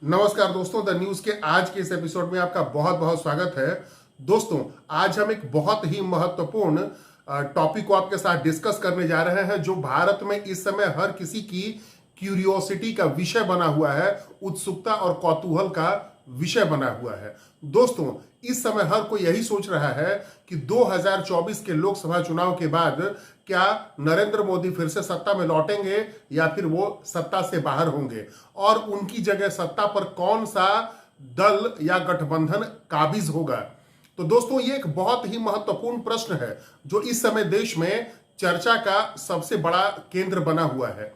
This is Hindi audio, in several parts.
नमस्कार दोस्तों, द न्यूज के आज के इस एपिसोड में आपका बहुत बहुत स्वागत है। दोस्तों, आज हम एक बहुत ही महत्वपूर्ण टॉपिक को आपके साथ डिस्कस करने जा रहे हैं, जो भारत में इस समय हर किसी की क्यूरियोसिटी का विषय बना हुआ है, उत्सुकता और कौतूहल का विषय बना हुआ है। दोस्तों, इस समय हर कोई यही सोच रहा है कि 2024 के लोकसभा चुनाव के बाद क्या नरेंद्र मोदी फिर से सत्ता में लौटेंगे या फिर वो सत्ता से बाहर होंगे और उनकी जगह सत्ता पर कौन सा दल या गठबंधन काबिज होगा। तो दोस्तों, ये एक बहुत ही महत्वपूर्ण प्रश्न है जो इस समय देश में चर्चा का सबसे बड़ा केंद्र बना हुआ है।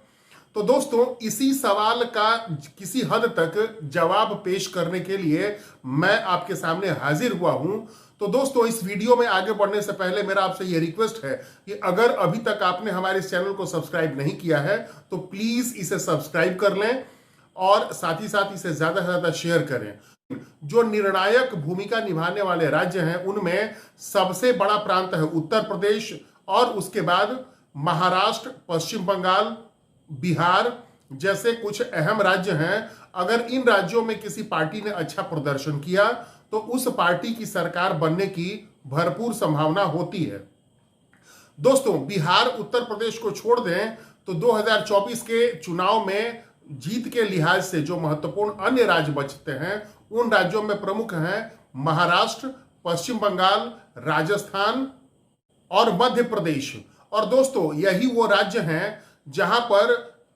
तो दोस्तों, इसी सवाल का किसी हद तक जवाब पेश करने के लिए मैं आपके सामने हाजिर हुआ हूं। तो दोस्तों, इस वीडियो में आगे बढ़ने से पहले मेरा आपसे यह रिक्वेस्ट है कि अगर अभी तक आपने हमारे इस चैनल को सब्सक्राइब नहीं किया है तो प्लीज इसे सब्सक्राइब कर लें और साथ ही साथ इसे ज्यादा से ज्यादा शेयर करें। जो निर्णायक भूमिका निभाने वाले राज्य हैं उनमें सबसे बड़ा प्रांत है उत्तर प्रदेश और उसके बाद महाराष्ट्र, पश्चिम बंगाल, बिहार जैसे कुछ अहम राज्य हैं। अगर इन राज्यों में किसी पार्टी ने अच्छा प्रदर्शन किया तो उस पार्टी की सरकार बनने की भरपूर संभावना होती है। दोस्तों, बिहार उत्तर प्रदेश को छोड़ दें तो 2024 के चुनाव में जीत के लिहाज से जो महत्वपूर्ण अन्य राज्य बचते हैं उन राज्यों में प्रमुख हैं महाराष्ट्र, पश्चिम बंगाल, राजस्थान और मध्य प्रदेश। और दोस्तों, यही वो राज्य हैं जहां पर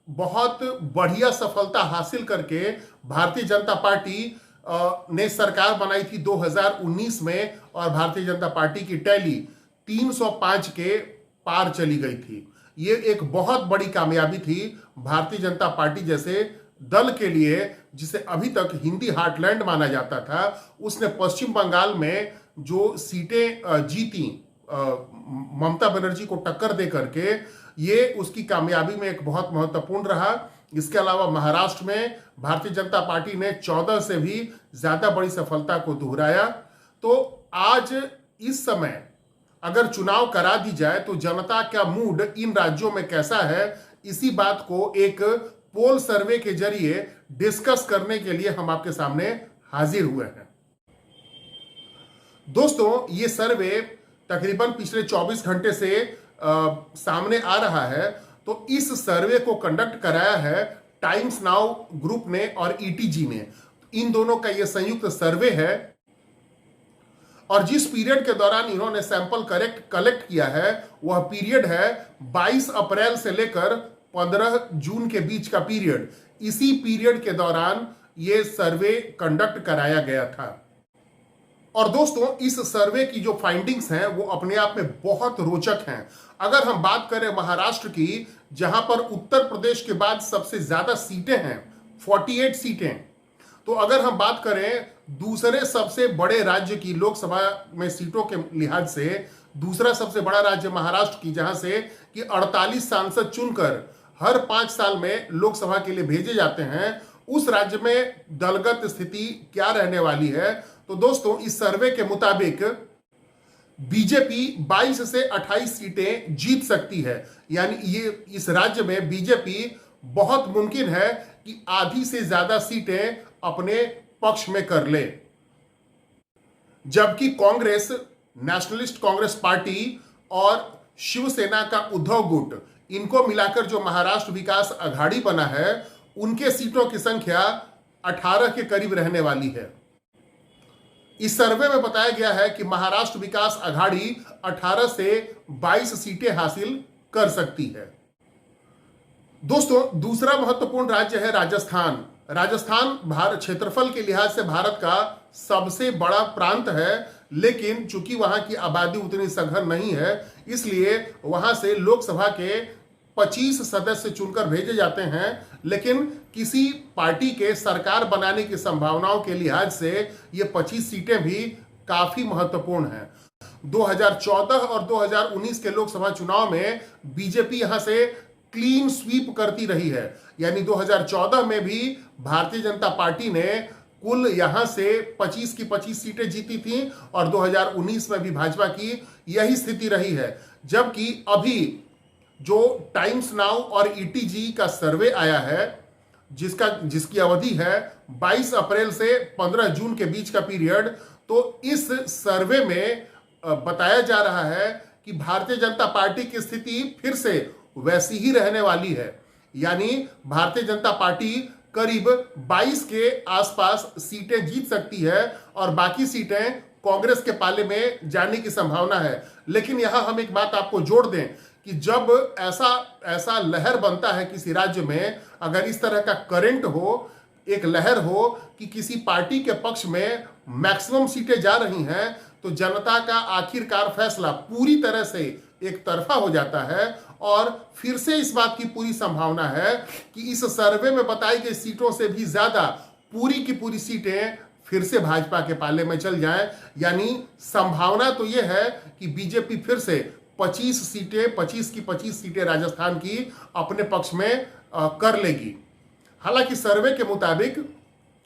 बहुत बढ़िया सफलता हासिल करके भारतीय जनता पार्टी ने सरकार बनाई थी 2019 में और भारतीय जनता पार्टी की टैली 305 के पार चली गई थी। ये एक बहुत बड़ी कामयाबी थी भारतीय जनता पार्टी जैसे दल के लिए, जिसे अभी तक हिंदी हार्टलैंड माना जाता था। उसने पश्चिम बंगाल में जो सीटें जीती ममता बनर्जी को टक्कर दे करके, ये उसकी कामयाबी में एक बहुत महत्वपूर्ण रहा। इसके अलावा महाराष्ट्र में भारतीय जनता पार्टी ने 14 से भी ज्यादा बड़ी सफलता को दोहराया। तो आज इस समय अगर चुनाव करा दी जाए तो जनता का मूड इन राज्यों में कैसा है, इसी बात को एक पोल सर्वे के जरिए डिस्कस करने के लिए हम आपके सामने हाजिर हुए हैं। दोस्तों, ये सर्वे तकरीबन पिछले 24 घंटे से सामने आ रहा है। तो इस सर्वे को कंडक्ट कराया है टाइम्स नाउ ग्रुप ने और ईटीजी ने। इन दोनों का यह संयुक्त सर्वे है और जिस पीरियड के दौरान इन्होंने सैंपल कलेक्ट किया है वह पीरियड है 22 अप्रैल से लेकर 15 जून के बीच का पीरियड। इसी पीरियड के दौरान यह सर्वे कंडक्ट कराया गया था। और दोस्तों, इस सर्वे की जो फाइंडिंग्स हैं वो अपने आप में बहुत रोचक हैं। अगर हम बात करें महाराष्ट्र की, जहां पर उत्तर प्रदेश के बाद सबसे ज्यादा सीटें हैं 48 सीटें, तो अगर हम बात करें दूसरे सबसे बड़े राज्य की लोकसभा में सीटों के लिहाज से, दूसरा सबसे बड़ा राज्य महाराष्ट्र की, जहां से कि 48 सांसद चुनकर हर 5 साल में लोकसभा के लिए भेजे जाते हैं, उस राज्य में दलगत स्थिति क्या रहने वाली है। तो दोस्तों, इस सर्वे के मुताबिक बीजेपी 22 से 28 सीटें जीत सकती है। यानी ये इस राज्य में बीजेपी बहुत मुमकिन है कि आधी से ज्यादा सीटें अपने पक्ष में कर ले। जबकि कांग्रेस, नेशनलिस्ट कांग्रेस पार्टी और शिवसेना का उद्धव गुट, इनको मिलाकर जो महाराष्ट्र विकास अघाड़ी बना है, उनके सीटों की संख्या 18 के करीब रहने वाली है। इस सर्वे में बताया गया है कि महाराष्ट्र विकास अघाड़ी 18 से 22 सीटें हासिल कर सकती है। दोस्तों, दूसरा महत्वपूर्ण राज्य है राजस्थान। राजस्थान भारत क्षेत्रफल के लिहाज से भारत का सबसे बड़ा प्रांत है, लेकिन चूंकि वहां की आबादी उतनी सघन नहीं है, इसलिए वहां से लोकसभा के 25 सदस्य चुनकर भेजे जाते हैं। लेकिन किसी पार्टी के सरकार बनाने की संभावनाओं के लिहाज से ये 25 सीटें भी काफी महत्वपूर्ण हैं। 2014 और 2019 के लोकसभा चुनाव में बीजेपी यहां से क्लीन स्वीप करती रही है। यानी 2014 में भी भारतीय जनता पार्टी ने कुल यहां से 25 की 25 सीटें जीती थी और 2019 में भी भाजपा की यही स्थिति रही है। जबकि अभी जो टाइम्स नाउ और ईटीजी का सर्वे आया है जिसकी अवधि है 22 अप्रैल से 15 जून के बीच का पीरियड। तो इस सर्वे में बताया जा रहा है कि भारतीय जनता पार्टी की स्थिति फिर से वैसी ही रहने वाली है, यानी भारतीय जनता पार्टी करीब 22 के आसपास सीटें जीत सकती है और बाकी सीटें कांग्रेस के पाले में जाने की संभावना है। लेकिन यहां हम एक बात आपको जोड़ दें कि जब ऐसा लहर बनता है किसी राज्य में, अगर इस तरह का करंट हो, एक लहर हो कि किसी पार्टी के पक्ष में मैक्सिमम सीटें जा रही हैं, तो जनता का आखिरकार फैसला पूरी तरह से एक तरफा हो जाता है और फिर से इस बात की पूरी संभावना है कि इस सर्वे में बताई गई सीटों से भी ज्यादा पूरी की पूरी सीटें फिर से भाजपा के पाले में चल जाएं। यानी संभावना तो यह है कि बीजेपी फिर से 25 की 25 सीटें राजस्थान की अपने पक्ष में कर लेगी। हालांकि सर्वे के मुताबिक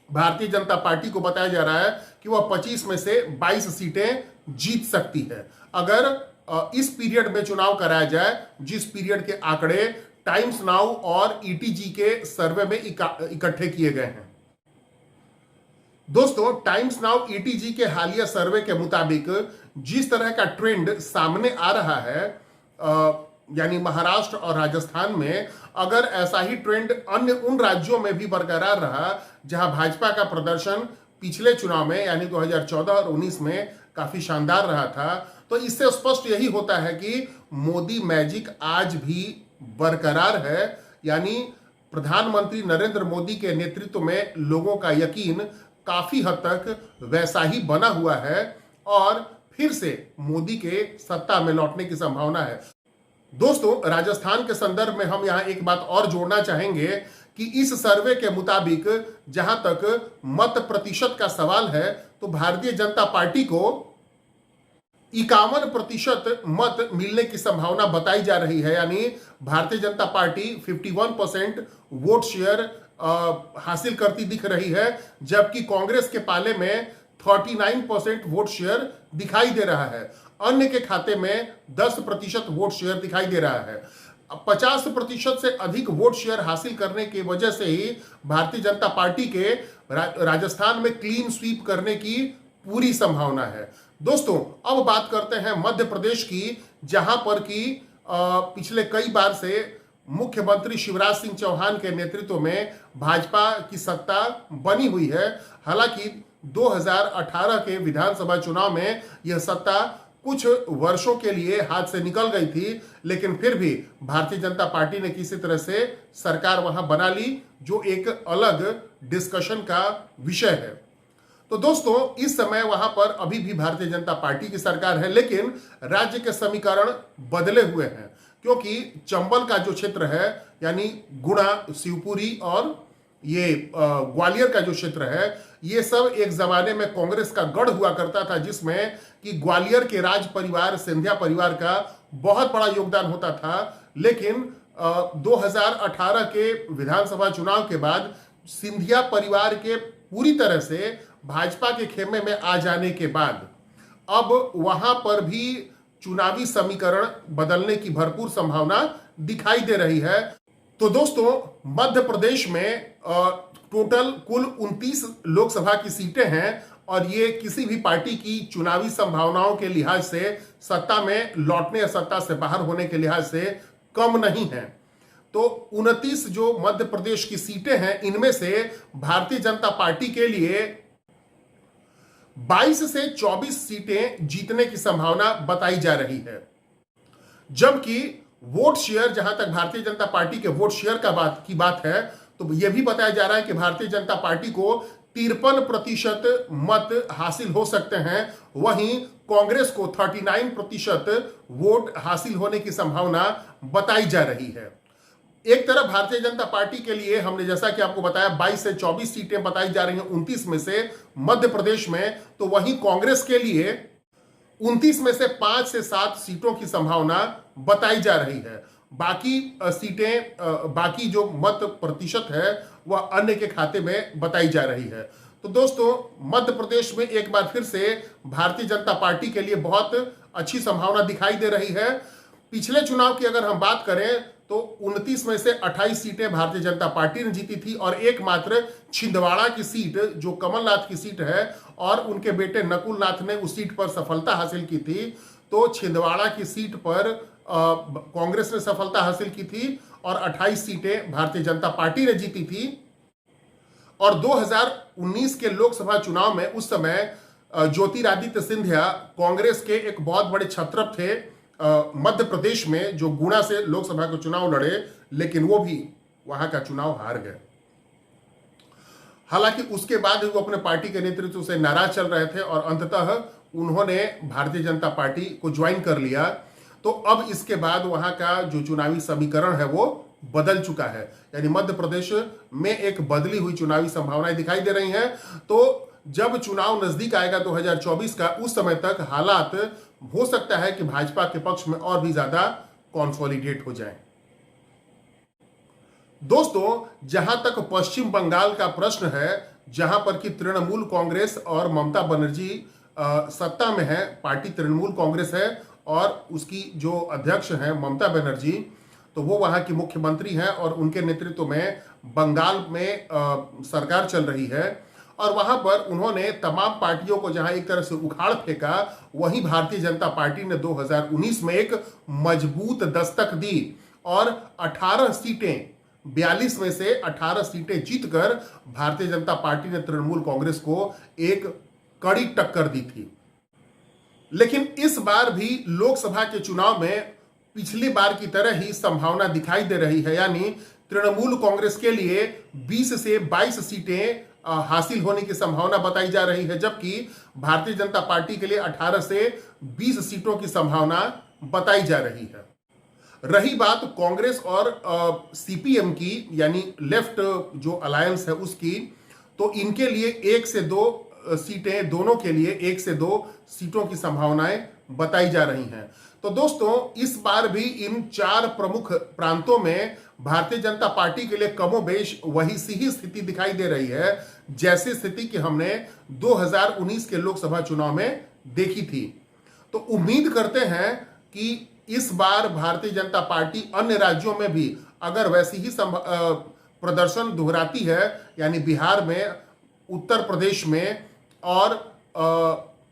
भारतीय जनता पार्टी को बताया जा रहा है कि वह 25 में से 22 सीटें जीत सकती है अगर इस पीरियड में चुनाव कराया जाए, जिस पीरियड के आंकड़े टाइम्स नाउ और ईटीजी के सर्वे में इकट्ठे किए गए हैं। दोस्तों, टाइम्स नाउ ईटीजी के हालिया सर्वे के मुताबिक जिस तरह का ट्रेंड सामने आ रहा है, यानी महाराष्ट्र और राजस्थान में, अगर ऐसा ही ट्रेंड अन्य उन राज्यों में भी बरकरार रहा जहां भाजपा का प्रदर्शन पिछले चुनाव में यानी 2014 और 19 में काफी शानदार रहा था, तो इससे स्पष्ट यही होता है कि मोदी मैजिक आज भी बरकरार है। यानी प्रधानमंत्री नरेंद्र मोदी के नेतृत्व में लोगों का यकीन काफी हद तक वैसा ही बना हुआ है और फिर से मोदी के सत्ता में लौटने की संभावना है। दोस्तों, राजस्थान के संदर्भ में हम यहां एक बात और जोड़ना चाहेंगे कि इस सर्वे के मुताबिक जहां तक मत प्रतिशत का सवाल है, तो भारतीय जनता पार्टी को 51% मत मिलने की संभावना बताई जा रही है। यानी Bharatiya Janata party 51% vote share हासिल करती दिख रही है, जबकि कांग्रेस के पाले में 39% वोट शेयर दिखाई दे रहा है। अन्य के खाते में 10% वोट शेयर दिखाई दे रहा है। 50% से अधिक वोट शेयर हासिल करने की वजह से ही भारतीय जनता पार्टी के राजस्थान में क्लीन स्वीप करने की पूरी संभावना है। दोस्तों, अब बात करते हैं मध्य प्रदेश की, जहां पर कि पिछले कई बार से मुख्यमंत्री शिवराज सिंह चौहान के नेतृत्व में भाजपा की सत्ता बनी हुई है। हालांकि 2018 के विधानसभा चुनाव में यह सत्ता कुछ वर्षों के लिए हाथ से निकल गई थी, लेकिन फिर भी भारतीय जनता पार्टी ने किसी तरह से सरकार वहां बना ली, जो एक अलग डिस्कशन का विषय है। तो दोस्तों, इस समय वहां पर अभी भी भारतीय जनता पार्टी की सरकार है, लेकिन राज्य के समीकरण बदले हुए हैं, क्योंकि चंबल का जो क्षेत्र है, यानी गुना, शिवपुरी और ये ग्वालियर का जो क्षेत्र है, ये सब एक जमाने में कांग्रेस का गढ़ हुआ करता था, जिसमें कि ग्वालियर के राज परिवार, सिंधिया परिवार का बहुत बड़ा योगदान होता था। लेकिन 2018 के विधानसभा चुनाव के बाद सिंधिया परिवार के पूरी तरह से भाजपा के खेमे में आ जाने के बाद अब वहां पर भी चुनावी समीकरण बदलने की भरपूर संभावना दिखाई दे रही है। तो दोस्तों, मध्य प्रदेश में टोटल कुल 29 लोकसभा की सीटें हैं और ये किसी भी पार्टी की चुनावी संभावनाओं के लिहाज से, सत्ता में लौटने या सत्ता से बाहर होने के लिहाज से कम नहीं है। तो 29 जो मध्य प्रदेश की सीटें हैं, इनमें से भारतीय जनता पार्टी के लिए 22 से 24 सीटें जीतने की संभावना बताई जा रही है, जबकि वोट शेयर, जहां तक भारतीय जनता पार्टी के वोट शेयर की बात है, तो यह भी बताया जा रहा है कि भारतीय जनता पार्टी को 53% मत हासिल हो सकते हैं, वहीं कांग्रेस को 39% वोट हासिल होने की संभावना बताई जा रही है। एक तरफ भारतीय जनता पार्टी के लिए हमने जैसा कि आपको बताया 22 से 24 सीटें बताई जा रही हैं 29 में से मध्य प्रदेश में, तो वहीं कांग्रेस के लिए 29 में से 5 से 7 सीटों की संभावना बताई जा रही है। बाकी सीटें, बाकी जो मत प्रतिशत है वह अन्य के खाते में बताई जा रही है। तो दोस्तों, मध्य प्रदेश में एक बार फिर से भारतीय जनता पार्टी के लिए बहुत अच्छी संभावना दिखाई दे रही है। पिछले चुनाव की अगर हम बात करें तो 29 में से 28 सीटें भारतीय जनता पार्टी ने जीती थी और एकमात्र छिंदवाड़ा की सीट जो कमलनाथ की सीट है और उनके बेटे नकुल नाथ ने उस सीट पर सफलता हासिल की थी। तो छिंदवाड़ा की सीट पर कांग्रेस ने सफलता हासिल की थी और 28 सीटें भारतीय जनता पार्टी ने जीती थी। और 2019 के लोकसभा चुनाव में उस समय ज्योतिरादित्य सिंधिया कांग्रेस के एक बहुत बड़े छत्रप थे मध्य प्रदेश में, जो गुना से लोकसभा का चुनाव लड़े, लेकिन वो भी वहां का चुनाव हार गए। हालांकि उसके बाद वो अपने पार्टी के नेतृत्व से नाराज चल रहे थे और अंततः उन्होंने भारतीय जनता पार्टी को ज्वाइन कर लिया। तो अब इसके बाद वहां का जो चुनावी समीकरण है वो बदल चुका है, यानी मध्य प्रदेश में एक बदली हुई चुनावी संभावनाएं दिखाई दे रही हैं। तो जब चुनाव नजदीक आएगा 2024 का, उस समय तक हालात हो सकता है कि भाजपा के पक्ष में और भी ज्यादा कॉन्सोलिडेट हो जाएं। दोस्तों, जहां तक पश्चिम बंगाल का प्रश्न है, जहां पर कि तृणमूल कांग्रेस और ममता बनर्जी सत्ता में है, पार्टी तृणमूल कांग्रेस है और उसकी जो अध्यक्ष हैं ममता बनर्जी, तो वो वहां की मुख्यमंत्री हैं और उनके नेतृत्व में बंगाल में सरकार चल रही है। और वहां पर उन्होंने तमाम पार्टियों को जहां एक तरह से उखाड़ फेंका, वहीं भारतीय जनता पार्टी ने 2019 में एक मजबूत दस्तक दी और 18 सीटें, 42 में से 18 सीटें जीतकर भारतीय जनता पार्टी ने तृणमूल कांग्रेस को एक कड़ी टक्कर दी थी। लेकिन इस बार भी लोकसभा के चुनाव में पिछली बार की तरह ही संभावना दिखाई दे रही है, यानी तृणमूल कांग्रेस के लिए 20 से 22 सीटें हासिल होने की संभावना बताई जा रही है, जबकि भारतीय जनता पार्टी के लिए 18 से 20 सीटों की संभावना बताई जा रही है। रही बात कांग्रेस और सीपीएम की, यानी लेफ्ट जो अलायंस है उसकी, तो इनके लिए 1 से 2 सीटें, दोनों के लिए 1 से 2 सीटों की संभावनाएं बताई जा रही हैं। तो दोस्तों, इस बार भी इन 4 प्रमुख प्रांतों में भारतीय जनता पार्टी के लिए कमोबेश वही सी ही स्थिति दिखाई दे रही है जैसी स्थिति कि हमने 2019 के लोकसभा चुनाव में देखी थी। तो उम्मीद करते हैं कि इस बार भारतीय जनता पार्टी अन्य राज्यों में भी अगर वैसी ही प्रदर्शन दोहराती है, यानी बिहार में, उत्तर प्रदेश में और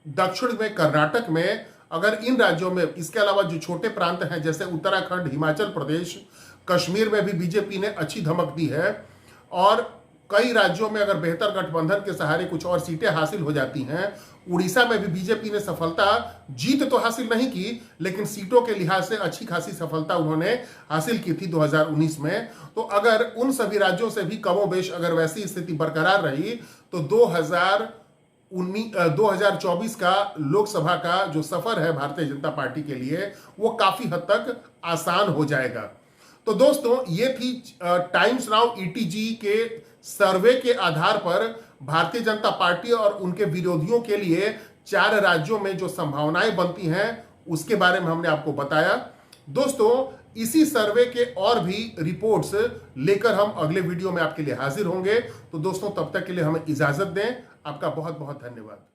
दक्षिण में कर्नाटक में, अगर इन राज्यों में, इसके अलावा जो छोटे प्रांत हैं जैसे उत्तराखंड, हिमाचल प्रदेश, कश्मीर में भी बीजेपी ने अच्छी धमक दी है और कई राज्यों में अगर बेहतर गठबंधन के सहारे कुछ और सीटें हासिल हो जाती हैं, उड़ीसा में भी बीजेपी ने सफलता, जीत तो हासिल नहीं की, लेकिन सीटों के लिहाज से अच्छी खासी सफलता उन्होंने हासिल की थी 2019 में। तो अगर उन सभी राज्यों से भी कमोबेश अगर वैसी स्थिति बरकरार रही तो 2024 का लोकसभा का जो सफर है भारतीय जनता पार्टी के लिए, वो काफी हद तक आसान हो जाएगा। तो दोस्तों, ये थी टाइम्स नाउ ईटीजी के सर्वे के आधार पर भारतीय जनता पार्टी और उनके विरोधियों के लिए 4 राज्यों में जो संभावनाएं बनती हैं उसके बारे में हमने आपको बताया। दोस्तों, इसी सर्वे के और भी रिपोर्ट्स लेकर हम अगले वीडियो में आपके लिए हाजिर होंगे। तो दोस्तों, तब तक के लिए हमें इजाजत दें। आपका बहुत बहुत धन्यवाद।